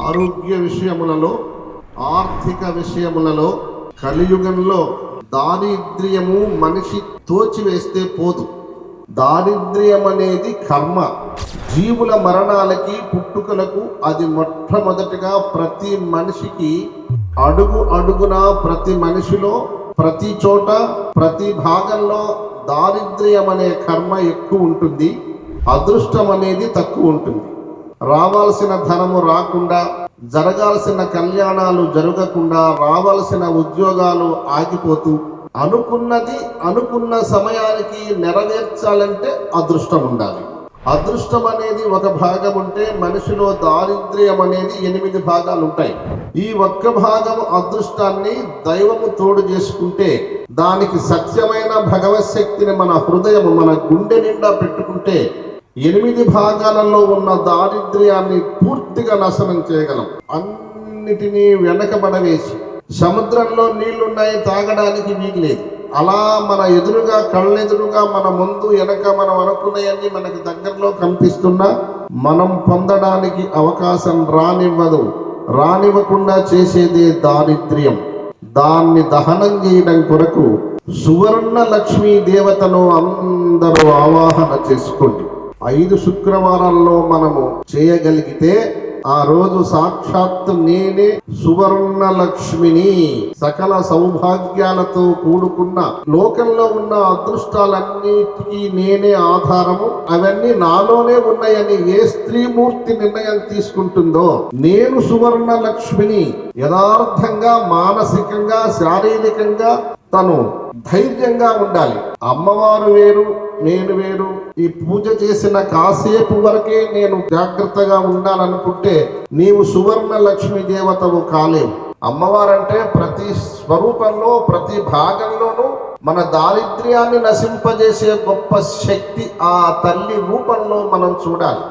ఆరోగ్య విషయములలో, ఆర్థిక విషయములలో కలియుగంలో దారిద్ర్యము మనిషి తోచివేస్తే పోదు. దారిద్ర్యం అనేది కర్మ. జీవుల మరణాలకి, పుట్టుకలకు అది మొట్టమొదటిగా ప్రతి మనిషికి అడుగు అడుగున, ప్రతి మనిషిలో, ప్రతి చోట, ప్రతి భాగంలో దారిద్ర్యం అనే కర్మ ఎక్కువ ఉంటుంది. అదృష్టం అనేది తక్కువ ఉంటుంది. రావాల్సిన ధనము రాకుండా, జరగాల్సిన కళ్యాణాలు జరగకుండా, రావాల్సిన ఉద్యోగాలు ఆగిపోతూ, అనుకున్నది అనుకున్న సమయానికి నెరవేర్చాలంటే అదృష్టం ఉండాలి. అదృష్టం అనేది ఒక భాగం ఉంటే మనిషిలో దారిద్ర్యం అనేది 8 భాగాలు ఉంటాయి. ఈ ఒక్క భాగం అదృష్టాన్ని దైవము తోడు చేసుకుంటే, దానికి సత్యమైన భగవత్ శక్తిని మన హృదయం, మన గుండె నిండా పెట్టుకుంటే 8 భాగాలలో ఉన్న దారిద్ర్యాన్ని పూర్తిగా నాశనం చేయగలం. అన్నిటినీ వెనకబడవేసి, సముద్రంలో నీళ్లున్నాయి, తాగడానికి వీలు లేదు. అలా మన ఎదురుగా, కళ్ళెదురుగా, మన ముందు వెనక మనం అనుకున్నాయన్నీ మనకి దగ్గరలో కనిపిస్తున్నా మనం పొందడానికి అవకాశం రానివ్వకుండా చేసేదే దారిద్ర్యం. దాన్ని దహనం చేయడం కొరకు సువర్ణ లక్ష్మీ దేవతను అందరూ ఆవాహన చేసుకోండి. 5 శుక్రవారాల్లో మనము చేయగలిగితే ఆ రోజు సాక్షాత్తు నేనే సువర్ణ లక్ష్మిని, సకల సౌభాగ్యాలతో కూడుకున్న లోకంలో ఉన్న అదృష్టాలన్నిటికీ నేనే ఆధారము, అవన్నీ నాలోనే ఉన్నాయని ఏ స్త్రీమూర్తి నిర్ణయం తీసుకుంటుందో, నేను సువర్ణ లక్ష్మిని యథార్థంగా, మానసికంగా, శారీరకంగా తను ధైర్యంగా ఉండాలి. అమ్మవారు వేరు, నేను వేరు. ఈ పూజ చేసిన కాసేపు వరకే నేను జాగ్రత్తగా ఉండాలనుకుంటే నీవు సువర్ణ లక్ష్మి దేవతవు కాలేవు. అమ్మవారంటే ప్రతి స్వరూపంలో, ప్రతి భాగంలోనూ మన దారిద్ర్యాన్ని నశింపజేసే గొప్ప శక్తి ఆ తల్లి రూపంలో మనం చూడాలి.